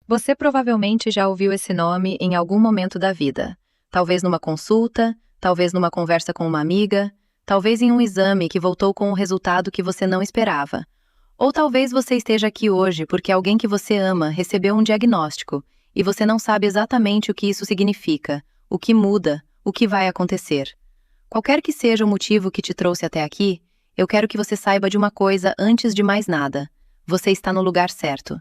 Você provavelmente já ouviu esse nome em algum momento da vida. Talvez numa consulta, talvez numa conversa com uma amiga, talvez em um exame que voltou com um resultado que você não esperava. Ou talvez você esteja aqui hoje porque alguém que você ama recebeu um diagnóstico e você não sabe exatamente o que isso significa, o que muda, o que vai acontecer. Qualquer que seja o motivo que te trouxe até aqui, eu quero que você saiba de uma coisa antes de mais nada. Você está no lugar certo.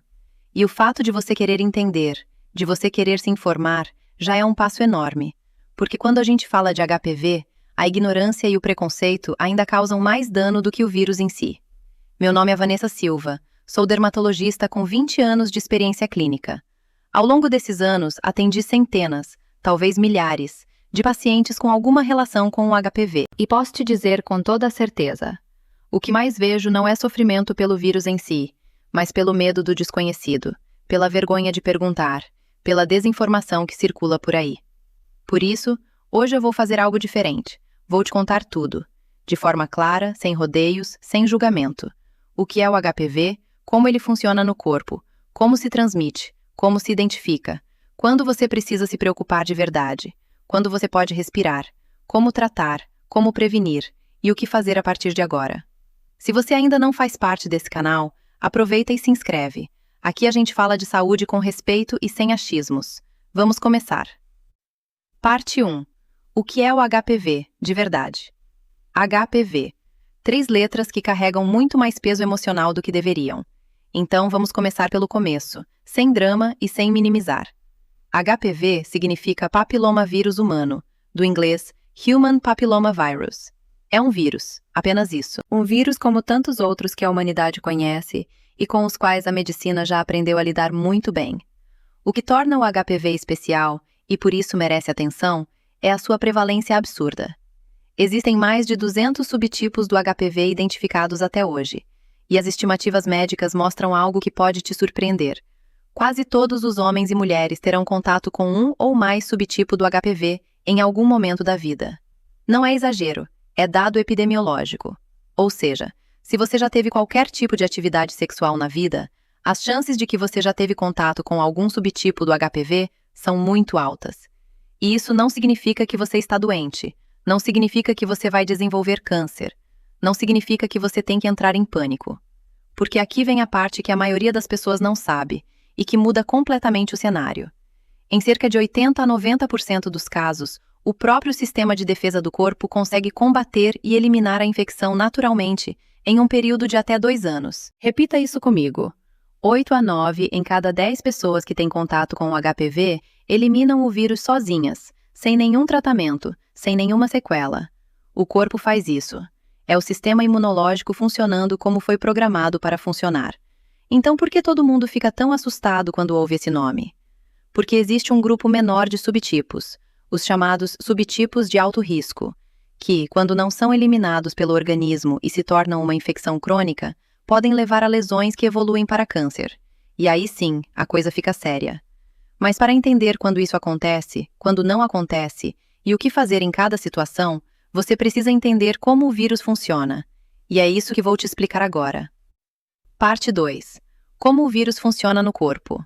E o fato de você querer entender, de você querer se informar, já é um passo enorme. Porque quando a gente fala de HPV, a ignorância e o preconceito ainda causam mais dano do que o vírus em si. Meu nome é Vanessa Silva, sou dermatologista com 20 anos de experiência clínica. Ao longo desses anos, atendi centenas, talvez milhares, de pacientes com alguma relação com o HPV. E posso te dizer com toda a certeza, o que mais vejo não é sofrimento pelo vírus em si, mas pelo medo do desconhecido, pela vergonha de perguntar, pela desinformação que circula por aí. Por isso, hoje eu vou fazer algo diferente. Vou te contar tudo, de forma clara, sem rodeios, sem julgamento. O que é o HPV, como ele funciona no corpo, como se transmite, como se identifica, quando você precisa se preocupar de verdade, quando você pode respirar, como tratar, como prevenir e o que fazer a partir de agora. Se você ainda não faz parte desse canal, aproveita e se inscreve. Aqui a gente fala de saúde com respeito e sem achismos. Vamos começar. Parte 1. O que é o HPV, de verdade? HPV. 3 letras que carregam muito mais peso emocional do que deveriam. Então vamos começar pelo começo, sem drama e sem minimizar. HPV significa papilomavírus humano, do inglês Human Papilloma Virus. É um vírus, apenas isso. Um vírus como tantos outros que a humanidade conhece e com os quais a medicina já aprendeu a lidar muito bem. O que torna o HPV especial, e por isso merece atenção, é a sua prevalência absurda. Existem mais de 200 subtipos do HPV identificados até hoje, e as estimativas médicas mostram algo que pode te surpreender. Quase todos os homens e mulheres terão contato com um ou mais subtipo do HPV em algum momento da vida. Não é exagero. É dado epidemiológico. Ou seja, se você já teve qualquer tipo de atividade sexual na vida, as chances de que você já teve contato com algum subtipo do HPV são muito altas. E isso não significa que você está doente, não significa que você vai desenvolver câncer, não significa que você tem que entrar em pânico. Porque aqui vem a parte que a maioria das pessoas não sabe e que muda completamente o cenário. Em cerca de 80 a 90% dos casos, o próprio sistema de defesa do corpo consegue combater e eliminar a infecção naturalmente em um período de até 2 anos. Repita isso comigo. 8 a 9 em cada 10 pessoas que têm contato com o HPV eliminam o vírus sozinhas, sem nenhum tratamento, sem nenhuma sequela. O corpo faz isso. É o sistema imunológico funcionando como foi programado para funcionar. Então por que todo mundo fica tão assustado quando ouve esse nome? Porque existe um grupo menor de subtipos, os chamados subtipos de alto risco, que, quando não são eliminados pelo organismo e se tornam uma infecção crônica, podem levar a lesões que evoluem para câncer. E aí sim, a coisa fica séria. Mas para entender quando isso acontece, quando não acontece, e o que fazer em cada situação, você precisa entender como o vírus funciona. E é isso que vou te explicar agora. Parte 2. Como o vírus funciona no corpo.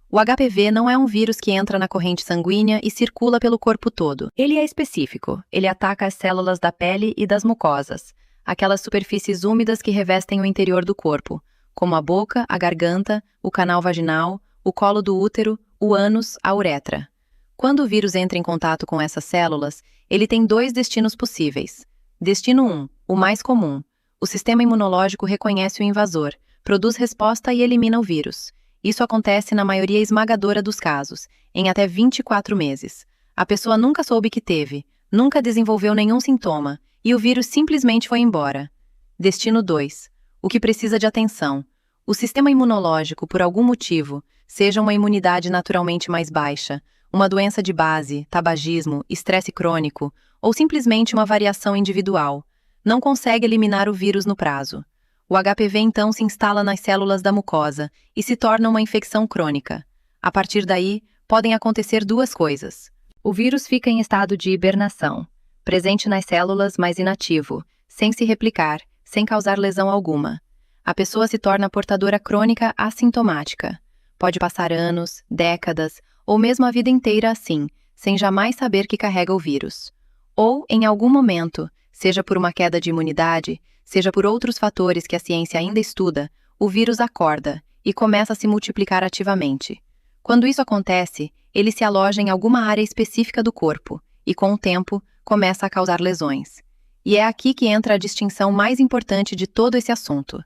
O HPV não é um vírus que entra na corrente sanguínea e circula pelo corpo todo. Ele é específico. Ele ataca as células da pele e das mucosas, aquelas superfícies úmidas que revestem o interior do corpo, como a boca, a garganta, o canal vaginal, o colo do útero, o ânus, a uretra. Quando o vírus entra em contato com essas células, ele tem 2 destinos possíveis. Destino 1, o mais comum. O sistema imunológico reconhece o invasor, produz resposta e elimina o vírus. Isso acontece na maioria esmagadora dos casos, em até 24 meses. A pessoa nunca soube que teve, nunca desenvolveu nenhum sintoma, e o vírus simplesmente foi embora. Destino 2. O que precisa de atenção. O sistema imunológico, por algum motivo, seja uma imunidade naturalmente mais baixa, uma doença de base, tabagismo, estresse crônico, ou simplesmente uma variação individual, não consegue eliminar o vírus no prazo. O HPV então se instala nas células da mucosa e se torna uma infecção crônica. A partir daí, podem acontecer 2 coisas. O vírus fica em estado de hibernação, presente nas células, mas inativo, sem se replicar, sem causar lesão alguma. A pessoa se torna portadora crônica assintomática. Pode passar anos, décadas, ou mesmo a vida inteira assim, sem jamais saber que carrega o vírus. Ou, em algum momento, seja por uma queda de imunidade, seja por outros fatores que a ciência ainda estuda, o vírus acorda e começa a se multiplicar ativamente. Quando isso acontece, ele se aloja em alguma área específica do corpo e, com o tempo, começa a causar lesões. E é aqui que entra a distinção mais importante de todo esse assunto.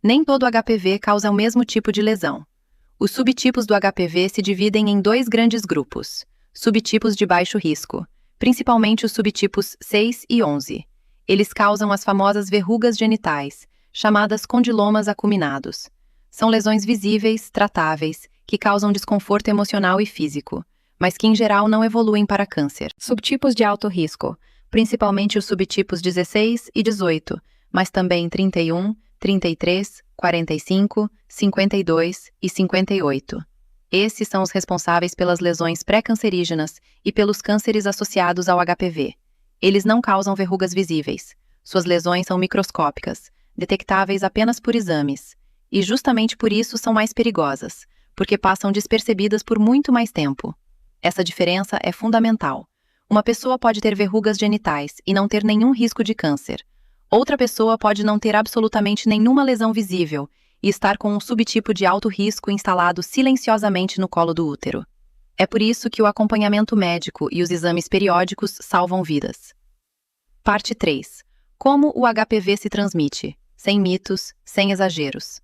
Nem todo HPV causa o mesmo tipo de lesão. Os subtipos do HPV se dividem em dois grandes grupos: subtipos de baixo risco, principalmente os subtipos 6 e 11. Eles causam as famosas verrugas genitais, chamadas condilomas acuminados. São lesões visíveis, tratáveis, que causam desconforto emocional e físico, mas que em geral não evoluem para câncer. Subtipos de alto risco, principalmente os subtipos 16 e 18, mas também 31, 33, 45, 52 e 58. Esses são os responsáveis pelas lesões pré-cancerígenas e pelos cânceres associados ao HPV. Eles não causam verrugas visíveis. Suas lesões são microscópicas, detectáveis apenas por exames. E justamente por isso são mais perigosas, porque passam despercebidas por muito mais tempo. Essa diferença é fundamental. Uma pessoa pode ter verrugas genitais e não ter nenhum risco de câncer. Outra pessoa pode não ter absolutamente nenhuma lesão visível e estar com um subtipo de alto risco instalado silenciosamente no colo do útero. É por isso que o acompanhamento médico e os exames periódicos salvam vidas. Parte 3. Como o HPV se transmite? Sem mitos, sem exageros.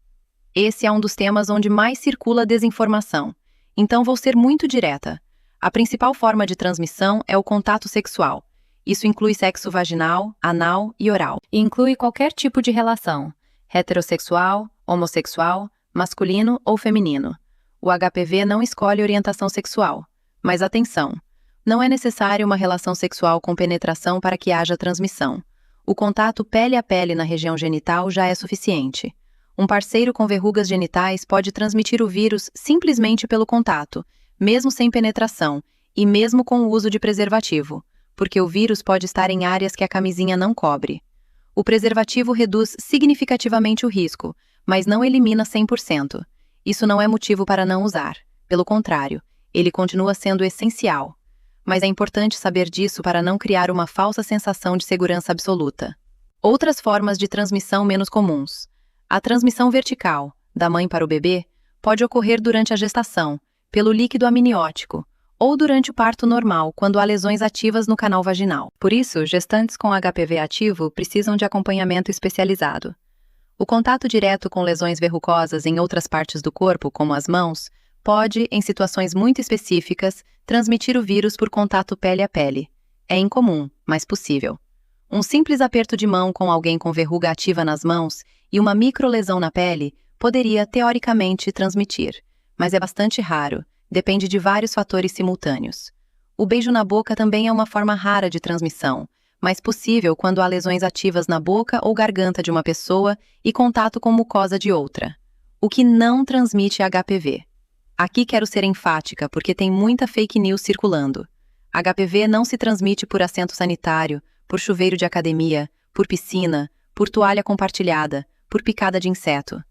Esse é um dos temas onde mais circula desinformação, então vou ser muito direta. A principal forma de transmissão é o contato sexual. Isso inclui sexo vaginal, anal e oral. E inclui qualquer tipo de relação, heterossexual, homossexual, masculino ou feminino. O HPV não escolhe orientação sexual. Mas atenção, não é necessário uma relação sexual com penetração para que haja transmissão. O contato pele a pele na região genital já é suficiente. Um parceiro com verrugas genitais pode transmitir o vírus simplesmente pelo contato, mesmo sem penetração e mesmo com o uso de preservativo, porque o vírus pode estar em áreas que a camisinha não cobre. O preservativo reduz significativamente o risco, mas não elimina 100%. Isso não é motivo para não usar. Pelo contrário, ele continua sendo essencial. Mas é importante saber disso para não criar uma falsa sensação de segurança absoluta. Outras formas de transmissão menos comuns. A transmissão vertical, da mãe para o bebê, pode ocorrer durante a gestação, pelo líquido amniótico, ou durante o parto normal, quando há lesões ativas no canal vaginal. Por isso, gestantes com HPV ativo precisam de acompanhamento especializado. O contato direto com lesões verrucosas em outras partes do corpo, como as mãos, pode, em situações muito específicas, transmitir o vírus por contato pele a pele. É incomum, mas possível. Um simples aperto de mão com alguém com verruga ativa nas mãos e uma microlesão na pele poderia, teoricamente, transmitir, mas é bastante raro, depende de vários fatores simultâneos. O beijo na boca também é uma forma rara de transmissão, mas possível quando há lesões ativas na boca ou garganta de uma pessoa e contato com mucosa de outra. O que não transmite HPV. Aqui quero ser enfática porque tem muita fake news circulando. HPV não se transmite por assento sanitário, por chuveiro de academia, por piscina, por toalha compartilhada, por picada de inseto.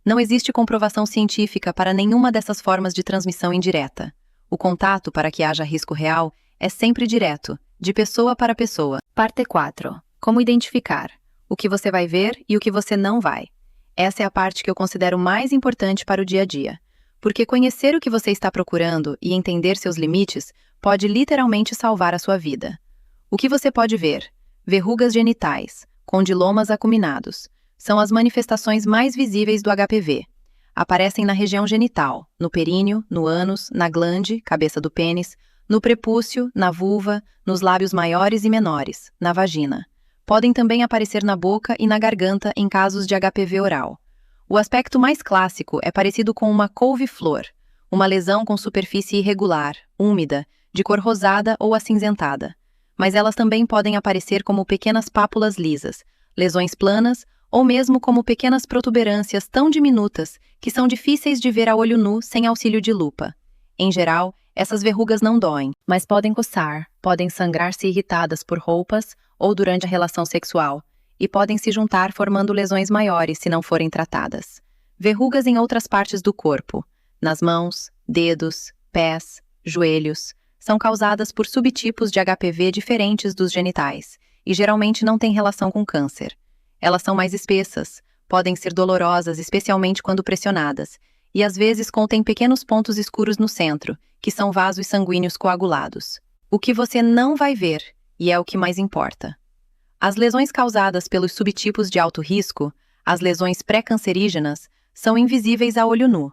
Não existe comprovação científica para nenhuma dessas formas de transmissão indireta. O contato, para que haja risco real, é sempre direto, de pessoa para pessoa. Parte 4. Como identificar? O que você vai ver e o que você não vai. Essa é a parte que eu considero mais importante para o dia a dia. Porque conhecer o que você está procurando e entender seus limites pode literalmente salvar a sua vida. O que você pode ver? Verrugas genitais, condilomas acuminados. São as manifestações mais visíveis do HPV. Aparecem na região genital, no períneo, no ânus, na glande, cabeça do pênis, no prepúcio, na vulva, nos lábios maiores e menores, na vagina. Podem também aparecer na boca e na garganta em casos de HPV oral. O aspecto mais clássico é parecido com uma couve-flor, uma lesão com superfície irregular, úmida, de cor rosada ou acinzentada. Mas elas também podem aparecer como pequenas pápulas lisas, lesões planas ou mesmo como pequenas protuberâncias tão diminutas que são difíceis de ver a olho nu sem auxílio de lupa. Em geral, essas verrugas não doem, mas podem coçar, podem sangrar se irritadas por roupas ou durante a relação sexual, e podem se juntar formando lesões maiores se não forem tratadas. Verrugas em outras partes do corpo. nas mãos, dedos, pés, joelhos, são causadas por subtipos de HPV diferentes dos genitais e geralmente não têm relação com câncer. Elas são mais espessas, podem ser dolorosas, especialmente quando pressionadas, e às vezes contêm pequenos pontos escuros no centro, que são vasos sanguíneos coagulados. O que você não vai ver, e é o que mais importa. As lesões causadas pelos subtipos de alto risco, as lesões pré-cancerígenas, são invisíveis a olho nu.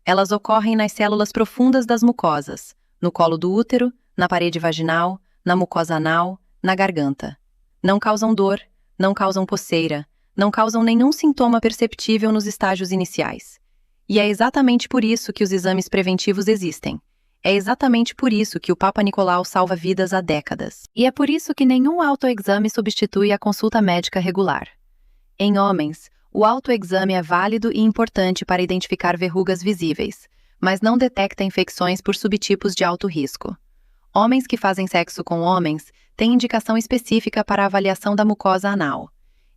Elas ocorrem nas células profundas das mucosas, no colo do útero, na parede vaginal, na mucosa anal, na garganta. Não causam dor, não causam coceira, não causam nenhum sintoma perceptível nos estágios iniciais. E é exatamente por isso que os exames preventivos existem. É exatamente por isso que o Papa Nicolau salva vidas há décadas. E é por isso que nenhum autoexame substitui a consulta médica regular. Em homens, o autoexame é válido e importante para identificar verrugas visíveis, mas não detecta infecções por subtipos de alto risco. Homens que fazem sexo com homens têm indicação específica para a avaliação da mucosa anal.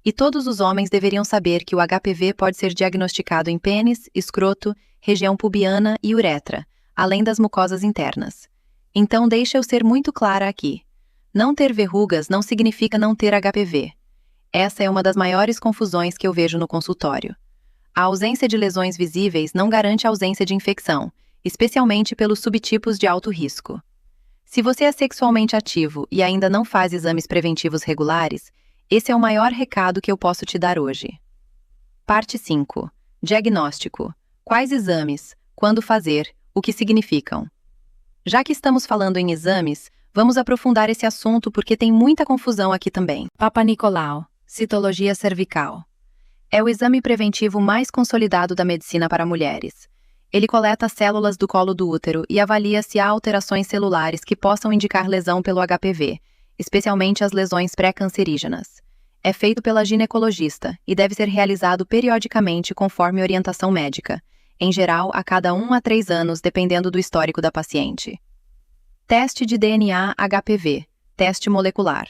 E todos os homens deveriam saber que o HPV pode ser diagnosticado em pênis, escroto, região pubiana e uretra, além das mucosas internas. Então deixa eu ser muito clara aqui. Não ter verrugas não significa não ter HPV. Essa é uma das maiores confusões que eu vejo no consultório. A ausência de lesões visíveis não garante a ausência de infecção, especialmente pelos subtipos de alto risco. Se você é sexualmente ativo e ainda não faz exames preventivos regulares, esse é o maior recado que eu posso te dar hoje. Parte 5. Diagnóstico. Quais exames? Quando fazer? O que significam? Já que estamos falando em exames, vamos aprofundar esse assunto porque tem muita confusão aqui também. Papa Nicolau. Citologia cervical. É o exame preventivo mais consolidado da medicina para mulheres. Ele coleta células do colo do útero e avalia se há alterações celulares que possam indicar lesão pelo HPV, especialmente as lesões pré-cancerígenas. É feito pela ginecologista e deve ser realizado periodicamente conforme orientação médica, em geral a cada 1 a 3 anos, dependendo do histórico da paciente. Teste de DNA HPV, teste molecular.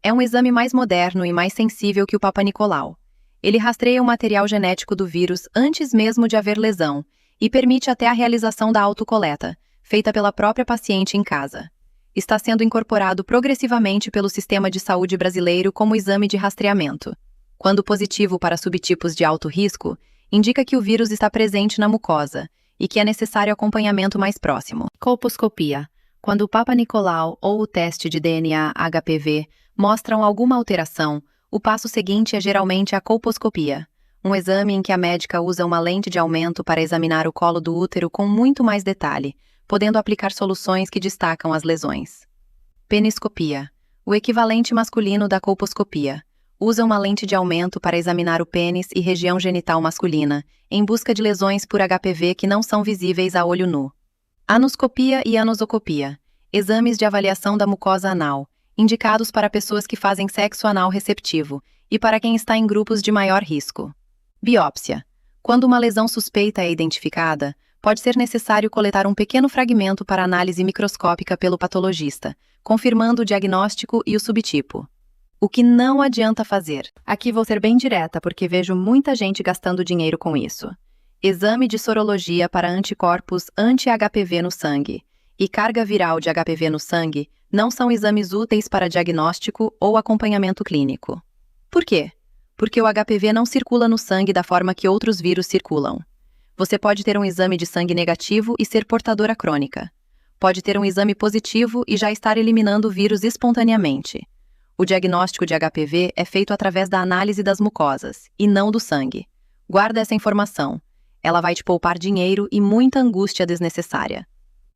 É um exame mais moderno e mais sensível que o Papa Nicolau. Ele rastreia o material genético do vírus antes mesmo de haver lesão e permite até a realização da autocoleta, feita pela própria paciente em casa. Está sendo incorporado progressivamente pelo sistema de saúde brasileiro como exame de rastreamento. Quando positivo para subtipos de alto risco, indica que o vírus está presente na mucosa e que é necessário acompanhamento mais próximo. Colposcopia. Quando o Papa Nicolau ou o teste de DNA HPV mostram alguma alteração, o passo seguinte é geralmente a colposcopia, um exame em que a médica usa uma lente de aumento para examinar o colo do útero com muito mais detalhe, podendo aplicar soluções que destacam as lesões. Peniscopia. O equivalente masculino da colposcopia. Usa uma lente de aumento para examinar o pênis e região genital masculina, em busca de lesões por HPV que não são visíveis a olho nu. Anoscopia e anosocopia. Exames de avaliação da mucosa anal, indicados para pessoas que fazem sexo anal receptivo e para quem está em grupos de maior risco. Biópsia. Quando uma lesão suspeita é identificada, pode ser necessário coletar um pequeno fragmento para análise microscópica pelo patologista, confirmando o diagnóstico e o subtipo. O que não adianta fazer? Aqui vou ser bem direta porque vejo muita gente gastando dinheiro com isso. Exame de sorologia para anticorpos anti-HPV no sangue e carga viral de HPV no sangue não são exames úteis para diagnóstico ou acompanhamento clínico. Por quê? Porque o HPV não circula no sangue da forma que outros vírus circulam. Você pode ter um exame de sangue negativo e ser portadora crônica. Pode ter um exame positivo e já estar eliminando o vírus espontaneamente. O diagnóstico de HPV é feito através da análise das mucosas, e não do sangue. Guarda essa informação. Ela vai te poupar dinheiro e muita angústia desnecessária.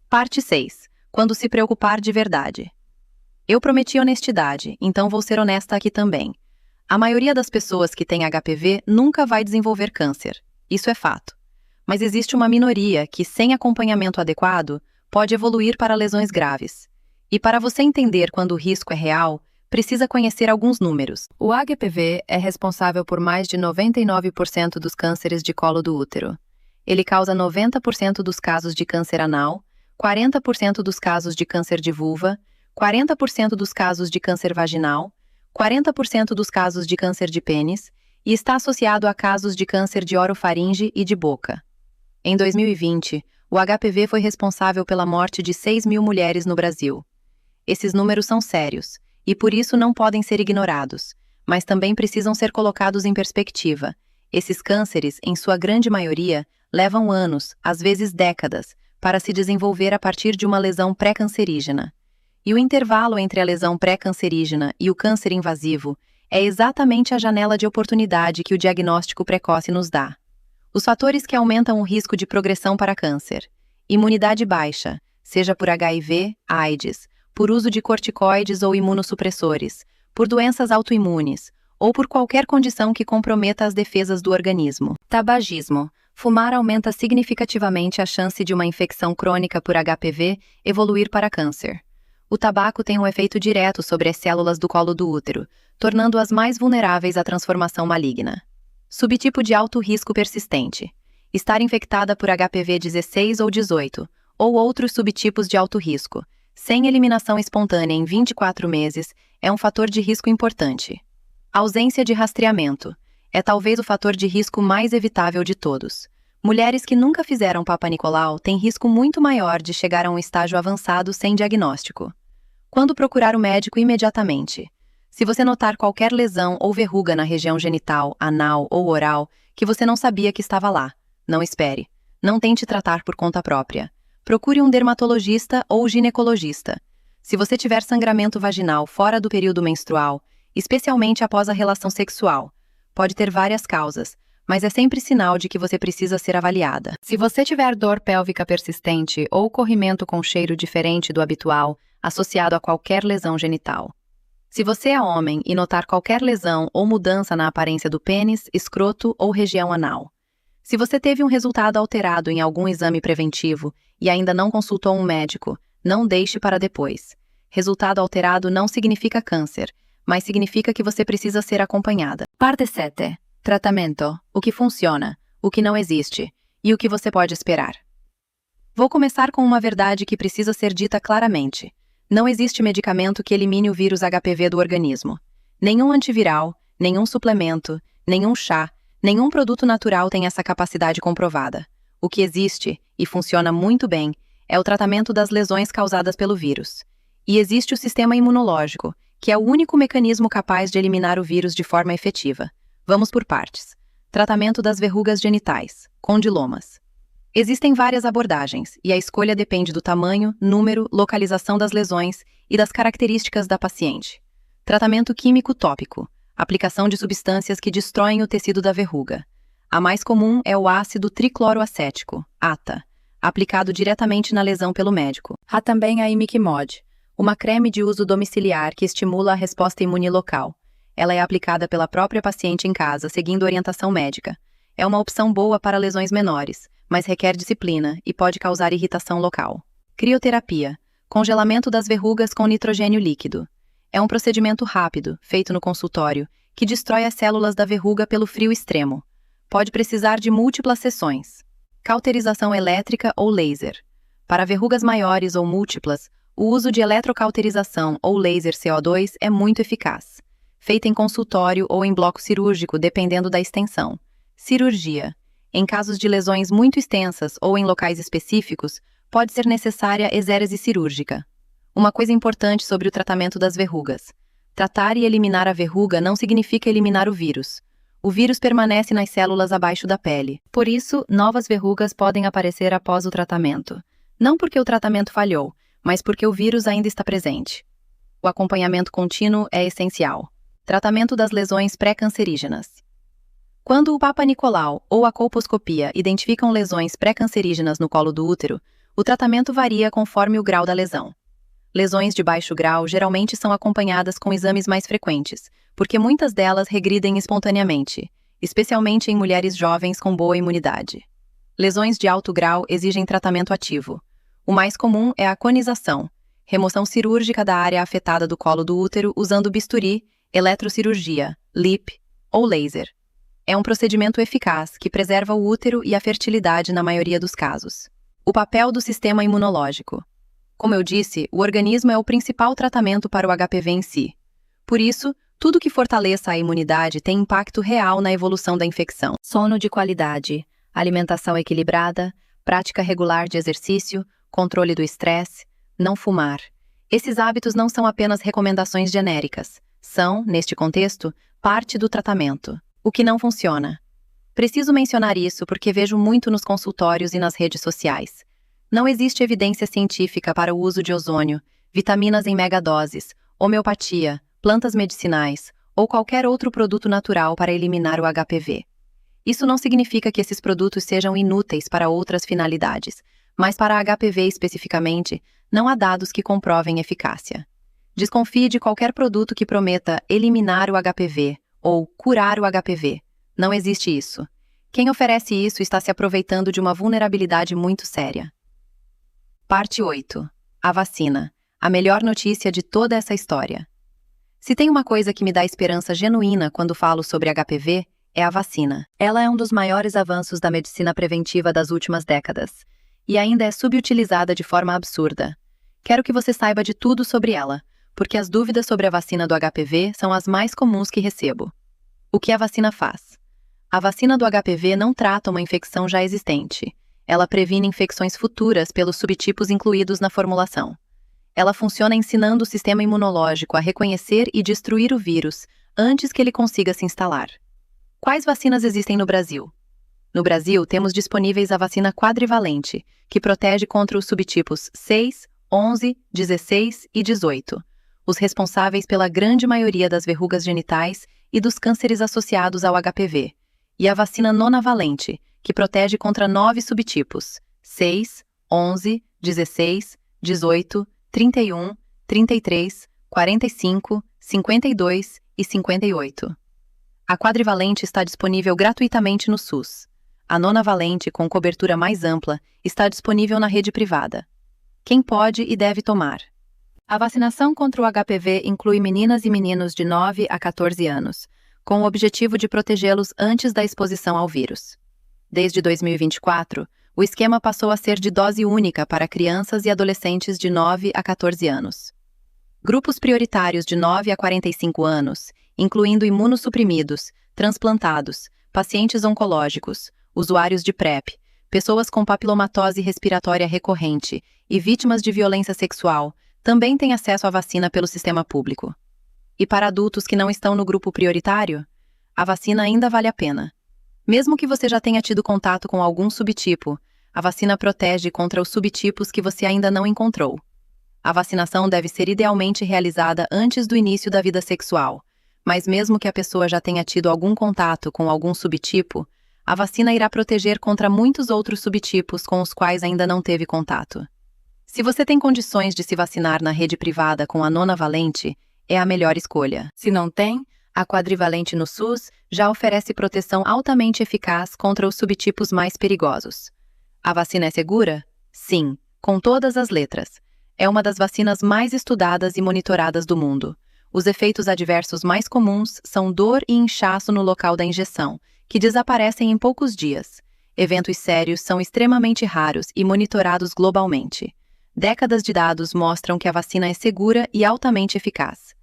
Parte 6. Quando se preocupar de verdade. Eu prometi honestidade, então vou ser honesta aqui também. A maioria das pessoas que têm HPV nunca vai desenvolver câncer. Isso é fato. Mas existe uma minoria que, sem acompanhamento adequado, pode evoluir para lesões graves. E para você entender quando o risco é real, precisa conhecer alguns números. O HPV é responsável por mais de 99% dos cânceres de colo do útero. Ele causa 90% dos casos de câncer anal, 40% dos casos de câncer de vulva, 40% dos casos de câncer vaginal, 40% dos casos de câncer de pênis e está associado a casos de câncer de orofaringe e de boca. Em 2020, o HPV foi responsável pela morte de 6.000 mulheres no Brasil. Esses números são sérios, e por isso não podem ser ignorados, mas também precisam ser colocados em perspectiva. Esses cânceres, em sua grande maioria, levam anos, às vezes décadas, para se desenvolver a partir de uma lesão pré-cancerígena. E o intervalo entre a lesão pré-cancerígena e o câncer invasivo é exatamente a janela de oportunidade que o diagnóstico precoce nos dá. Os fatores que aumentam o risco de progressão para câncer: imunidade baixa, seja por HIV, AIDS, por uso de corticoides ou imunossupressores, por doenças autoimunes, ou por qualquer condição que comprometa as defesas do organismo. Tabagismo. Fumar aumenta significativamente a chance de uma infecção crônica por HPV evoluir para câncer. O tabaco tem um efeito direto sobre as células do colo do útero, tornando-as mais vulneráveis à transformação maligna. Subtipo de alto risco persistente. Estar infectada por HPV 16 ou 18, ou outros subtipos de alto risco, sem eliminação espontânea em 24 meses, é um fator de risco importante. Ausência de rastreamento. É talvez o fator de risco mais evitável de todos. Mulheres que nunca fizeram Papa Nicolau têm risco muito maior de chegar a um estágio avançado sem diagnóstico. Quando procurar o médico imediatamente? Se você notar qualquer lesão ou verruga na região genital, anal ou oral que você não sabia que estava lá, não espere. Não tente tratar por conta própria. Procure um dermatologista ou ginecologista. Se você tiver sangramento vaginal fora do período menstrual, especialmente após a relação sexual, pode ter várias causas, mas é sempre sinal de que você precisa ser avaliada. Se você tiver dor pélvica persistente ou corrimento com cheiro diferente do habitual, associado a qualquer lesão genital. Se você é homem e notar qualquer lesão ou mudança na aparência do pênis, escroto ou região anal. Se você teve um resultado alterado em algum exame preventivo e ainda não consultou um médico, não deixe para depois. Resultado alterado não significa câncer, mas significa que você precisa ser acompanhada. Parte 7. Tratamento. O que funciona, o que não existe, e o que você pode esperar. Vou começar com uma verdade que precisa ser dita claramente. Não existe medicamento que elimine o vírus HPV do organismo. Nenhum antiviral, nenhum suplemento, nenhum chá, nenhum produto natural tem essa capacidade comprovada. O que existe, e funciona muito bem, é o tratamento das lesões causadas pelo vírus. E existe o sistema imunológico, que é o único mecanismo capaz de eliminar o vírus de forma efetiva. Vamos por partes. Tratamento das verrugas genitais, condilomas. Existem várias abordagens, e a escolha depende do tamanho, número, localização das lesões e das características da paciente. Tratamento químico tópico. Aplicação de substâncias que destroem o tecido da verruga. A mais comum é o ácido tricloroacético, ATA, aplicado diretamente na lesão pelo médico. Há também a imiquimod, uma creme de uso domiciliar que estimula a resposta imune local. Ela é aplicada pela própria paciente em casa, seguindo orientação médica. É uma opção boa para lesões menores, mas requer disciplina e pode causar irritação local. Crioterapia, congelamento das verrugas com nitrogênio líquido. É um procedimento rápido, feito no consultório, que destrói as células da verruga pelo frio extremo. Pode precisar de múltiplas sessões. Cauterização elétrica ou laser. Para verrugas maiores ou múltiplas, o uso de eletrocauterização ou laser CO2 é muito eficaz. Feita em consultório ou em bloco cirúrgico, dependendo da extensão. Cirurgia. Em casos de lesões muito extensas ou em locais específicos, pode ser necessária exérese cirúrgica. Uma coisa importante sobre o tratamento das verrugas. Tratar e eliminar a verruga não significa eliminar o vírus. O vírus permanece nas células abaixo da pele. Por isso, novas verrugas podem aparecer após o tratamento. Não porque o tratamento falhou, mas porque o vírus ainda está presente. O acompanhamento contínuo é essencial. Tratamento das lesões pré-cancerígenas. Quando o Papa Nicolau ou a colposcopia identificam lesões pré-cancerígenas no colo do útero, o tratamento varia conforme o grau da lesão. Lesões de baixo grau geralmente são acompanhadas com exames mais frequentes, porque muitas delas regridem espontaneamente, especialmente em mulheres jovens com boa imunidade. Lesões de alto grau exigem tratamento ativo. O mais comum é a conização, remoção cirúrgica da área afetada do colo do útero usando bisturi, eletrocirurgia, LIP ou laser. É um procedimento eficaz que preserva o útero e a fertilidade na maioria dos casos. O papel do sistema imunológico. Como eu disse, o organismo é o principal tratamento para o HPV em si. Por isso, tudo que fortaleça a imunidade tem impacto real na evolução da infecção. Sono de qualidade. alimentação equilibrada, prática regular de exercício, controle do estresse, não fumar. Esses hábitos não são apenas recomendações genéricas, são, neste contexto, parte do tratamento. O que não funciona? Preciso mencionar isso porque vejo muito nos consultórios e nas redes sociais. Não existe evidência científica para o uso de ozônio, vitaminas em megadoses, homeopatia, plantas medicinais ou qualquer outro produto natural para eliminar o HPV. Isso não significa que esses produtos sejam inúteis para outras finalidades, mas para HPV especificamente, não há dados que comprovem eficácia. Desconfie de qualquer produto que prometa eliminar o HPV ou curar o HPV. Não existe isso. Quem oferece isso está se aproveitando de uma vulnerabilidade muito séria. Parte 8. A vacina. A melhor notícia de toda essa história. Se tem uma coisa que me dá esperança genuína quando falo sobre HPV, é a vacina. Ela é um dos maiores avanços da medicina preventiva das últimas décadas. E ainda é subutilizada de forma absurda. Quero que você saiba de tudo sobre ela, porque as dúvidas sobre a vacina do HPV são as mais comuns que recebo. O que a vacina faz? A vacina do HPV não trata uma infecção já existente. Ela previne infecções futuras pelos subtipos incluídos na formulação. Ela funciona ensinando o sistema imunológico a reconhecer e destruir o vírus antes que ele consiga se instalar. Quais vacinas existem no Brasil? No Brasil, temos disponíveis a vacina quadrivalente, que protege contra os subtipos 6, 11, 16 e 18, os responsáveis pela grande maioria das verrugas genitais e dos cânceres associados ao HPV, e a vacina nonavalente, que protege contra 9 subtipos, 6, 11, 16, 18, 31, 33, 45, 52 e 58. A quadrivalente está disponível gratuitamente no SUS. A nonavalente, com cobertura mais ampla, está disponível na rede privada. Quem pode e deve tomar? A vacinação contra o HPV inclui meninas e meninos de 9 a 14 anos, com o objetivo de protegê-los antes da exposição ao vírus. Desde 2024, o esquema passou a ser de dose única para crianças e adolescentes de 9 a 14 anos. Grupos prioritários de 9 a 45 anos, incluindo imunossuprimidos, transplantados, pacientes oncológicos, usuários de PrEP, pessoas com papilomatose respiratória recorrente e vítimas de violência sexual, também têm acesso à vacina pelo sistema público. E para adultos que não estão no grupo prioritário, a vacina ainda vale a pena. Mesmo que você já tenha tido contato com algum subtipo, a vacina protege contra os subtipos que você ainda não encontrou. A vacinação deve ser idealmente realizada antes do início da vida sexual, mas mesmo que a pessoa já tenha tido algum contato com algum subtipo, a vacina irá proteger contra muitos outros subtipos com os quais ainda não teve contato. Se você tem condições de se vacinar na rede privada com a nonavalente, é a melhor escolha. Se não tem, a quadrivalente no SUS já oferece proteção altamente eficaz contra os subtipos mais perigosos. A vacina é segura? Sim, com todas as letras. É uma das vacinas mais estudadas e monitoradas do mundo. Os efeitos adversos mais comuns são dor e inchaço no local da injeção, que desaparecem em poucos dias. Eventos sérios são extremamente raros e monitorados globalmente. Décadas de dados mostram que a vacina é segura e altamente eficaz.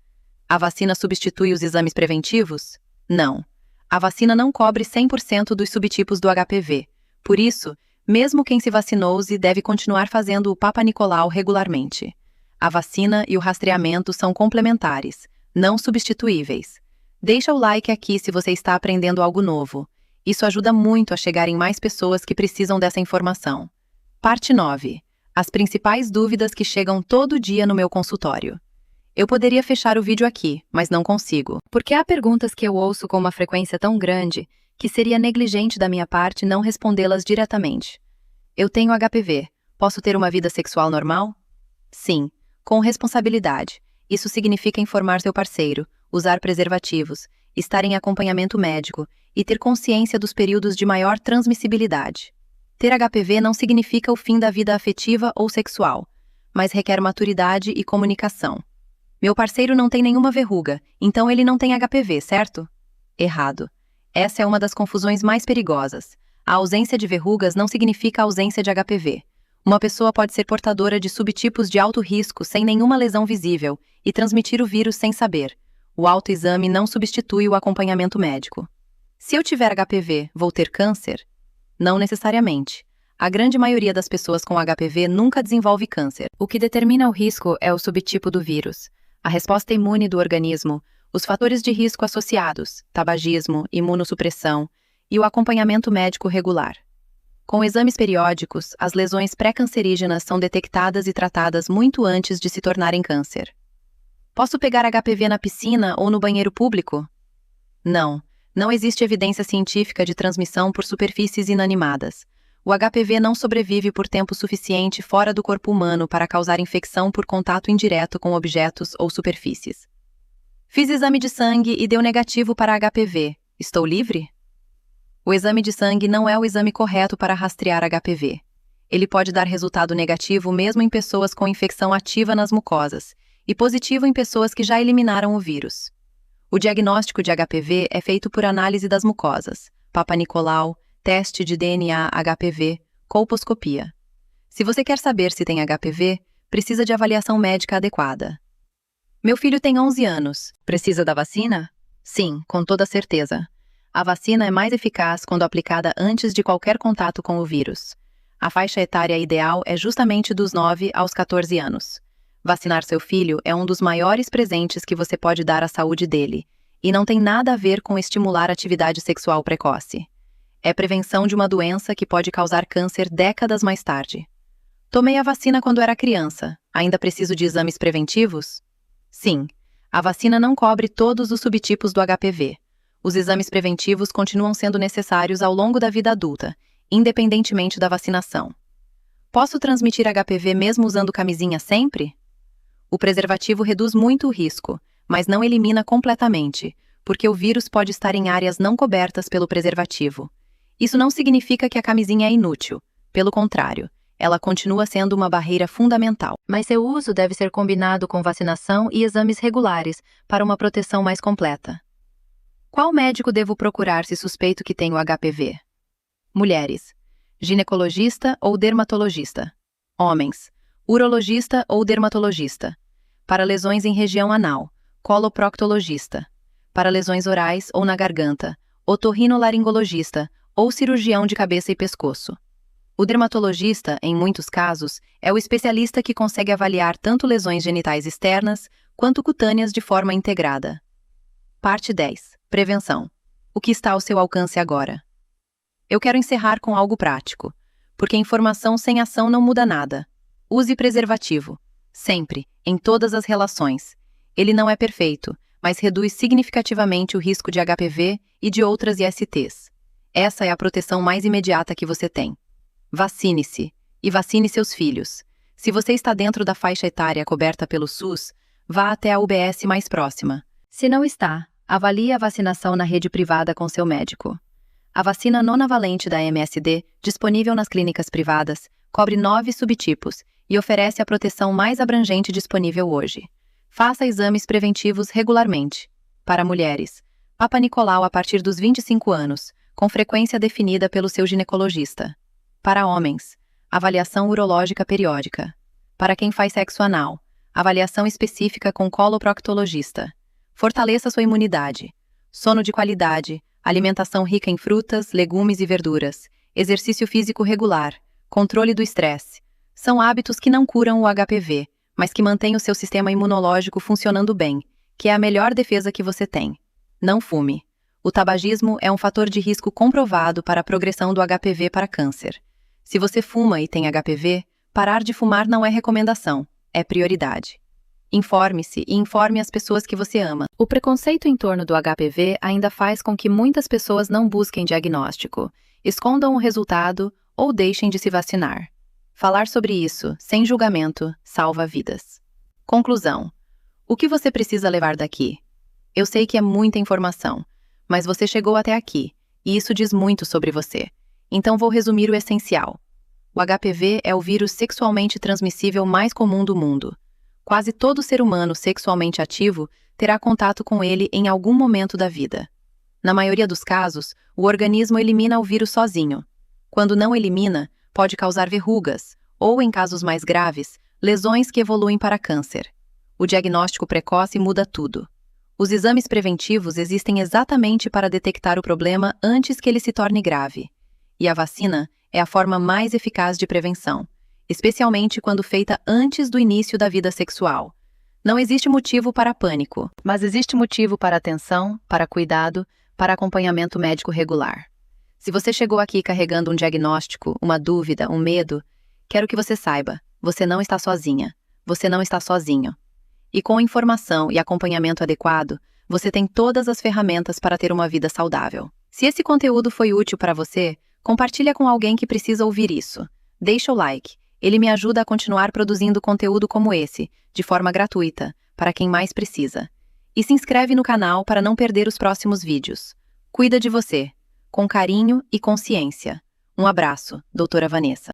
A vacina substitui os exames preventivos? Não. A vacina não cobre 100% dos subtipos do HPV. Por isso, mesmo quem se vacinou-se deve continuar fazendo o Papa Nicolau regularmente. A vacina e o rastreamento são complementares, não substituíveis. Deixa o like aqui se você está aprendendo algo novo. Isso ajuda muito a chegar em mais pessoas que precisam dessa informação. Parte 9. As principais dúvidas que chegam todo dia no meu consultório. Eu poderia fechar o vídeo aqui, mas não consigo, porque há perguntas que eu ouço com uma frequência tão grande que seria negligente da minha parte não respondê-las diretamente. Eu tenho HPV. Posso ter uma vida sexual normal? Sim, com responsabilidade. Isso significa informar seu parceiro, usar preservativos, estar em acompanhamento médico e ter consciência dos períodos de maior transmissibilidade. Ter HPV não significa o fim da vida afetiva ou sexual, mas requer maturidade e comunicação. Meu parceiro não tem nenhuma verruga, então ele não tem HPV, certo? Errado. Essa é uma das confusões mais perigosas. A ausência de verrugas não significa ausência de HPV. Uma pessoa pode ser portadora de subtipos de alto risco sem nenhuma lesão visível e transmitir o vírus sem saber. O autoexame não substitui o acompanhamento médico. Se eu tiver HPV, vou ter câncer? Não necessariamente. A grande maioria das pessoas com HPV nunca desenvolve câncer. O que determina o risco é o subtipo do vírus, a resposta imune do organismo, os fatores de risco associados, tabagismo, imunossupressão e o acompanhamento médico regular. Com exames periódicos, as lesões pré-cancerígenas são detectadas e tratadas muito antes de se tornarem câncer. Posso pegar HPV na piscina ou no banheiro público? Não. Não existe evidência científica de transmissão por superfícies inanimadas. O HPV não sobrevive por tempo suficiente fora do corpo humano para causar infecção por contato indireto com objetos ou superfícies. Fiz exame de sangue e deu negativo para HPV. Estou livre? O exame de sangue não é o exame correto para rastrear HPV. Ele pode dar resultado negativo mesmo em pessoas com infecção ativa nas mucosas e positivo em pessoas que já eliminaram o vírus. O diagnóstico de HPV é feito por análise das mucosas, Papa Nicolau, teste de DNA HPV, colposcopia. Se você quer saber se tem HPV, precisa de avaliação médica adequada. Meu filho tem 11 anos. Precisa da vacina? Sim, com toda certeza. A vacina é mais eficaz quando aplicada antes de qualquer contato com o vírus. A faixa etária ideal é justamente dos 9 aos 14 anos. Vacinar seu filho é um dos maiores presentes que você pode dar à saúde dele, e não tem nada a ver com estimular atividade sexual precoce. É prevenção de uma doença que pode causar câncer décadas mais tarde. Tomei a vacina quando era criança. Ainda preciso de exames preventivos? Sim. A vacina não cobre todos os subtipos do HPV. Os exames preventivos continuam sendo necessários ao longo da vida adulta, independentemente da vacinação. Posso transmitir HPV mesmo usando camisinha sempre? O preservativo reduz muito o risco, mas não elimina completamente, porque o vírus pode estar em áreas não cobertas pelo preservativo. Isso não significa que a camisinha é inútil. Pelo contrário, ela continua sendo uma barreira fundamental. Mas seu uso deve ser combinado com vacinação e exames regulares para uma proteção mais completa. Qual médico devo procurar se suspeito que tenho HPV? Mulheres: ginecologista ou dermatologista. Homens: urologista ou dermatologista. Para lesões em região anal, coloproctologista. Para lesões orais ou na garganta, otorrinolaringologista ou cirurgião de cabeça e pescoço. O dermatologista, em muitos casos, é o especialista que consegue avaliar tanto lesões genitais externas quanto cutâneas de forma integrada. Parte 10. Prevenção. O que está ao seu alcance agora? Eu quero encerrar com algo prático, porque informação sem ação não muda nada. Use preservativo. Sempre, em todas as relações. Ele não é perfeito, mas reduz significativamente o risco de HPV e de outras ISTs. Essa é a proteção mais imediata que você tem. Vacine-se. E vacine seus filhos. Se você está dentro da faixa etária coberta pelo SUS, vá até a UBS mais próxima. Se não está, avalie a vacinação na rede privada com seu médico. A vacina nonavalente da MSD, disponível nas clínicas privadas, cobre 9 subtipos e oferece a proteção mais abrangente disponível hoje. Faça exames preventivos regularmente. Para mulheres, Papa Nicolau a partir dos 25 anos, com frequência definida pelo seu ginecologista. Para homens, avaliação urológica periódica. Para quem faz sexo anal, avaliação específica com coloproctologista. Fortaleça sua imunidade. Sono de qualidade, alimentação rica em frutas, legumes e verduras, exercício físico regular, controle do estresse. São hábitos que não curam o HPV, mas que mantêm o seu sistema imunológico funcionando bem, que é a melhor defesa que você tem. Não fume. O tabagismo é um fator de risco comprovado para a progressão do HPV para câncer. Se você fuma e tem HPV, parar de fumar não é recomendação, é prioridade. Informe-se e informe as pessoas que você ama. O preconceito em torno do HPV ainda faz com que muitas pessoas não busquem diagnóstico, escondam o resultado ou deixem de se vacinar. Falar sobre isso, sem julgamento, salva vidas. Conclusão. O que você precisa levar daqui? Eu sei que é muita informação, mas você chegou até aqui, e isso diz muito sobre você. Então vou resumir o essencial. O HPV é o vírus sexualmente transmissível mais comum do mundo. Quase todo ser humano sexualmente ativo terá contato com ele em algum momento da vida. Na maioria dos casos, o organismo elimina o vírus sozinho. Quando não elimina, pode causar verrugas, ou, em casos mais graves, lesões que evoluem para câncer. O diagnóstico precoce muda tudo. Os exames preventivos existem exatamente para detectar o problema antes que ele se torne grave. E a vacina é a forma mais eficaz de prevenção, especialmente quando feita antes do início da vida sexual. Não existe motivo para pânico, mas existe motivo para atenção, para cuidado, para acompanhamento médico regular. Se você chegou aqui carregando um diagnóstico, uma dúvida, um medo, quero que você saiba, você não está sozinha, você não está sozinho. E com informação e acompanhamento adequado, você tem todas as ferramentas para ter uma vida saudável. Se esse conteúdo foi útil para você, compartilha com alguém que precisa ouvir isso. Deixa o like, ele me ajuda a continuar produzindo conteúdo como esse, de forma gratuita, para quem mais precisa. E se inscreve no canal para não perder os próximos vídeos. Cuida de você, com carinho e consciência. Um abraço, doutora Vanessa.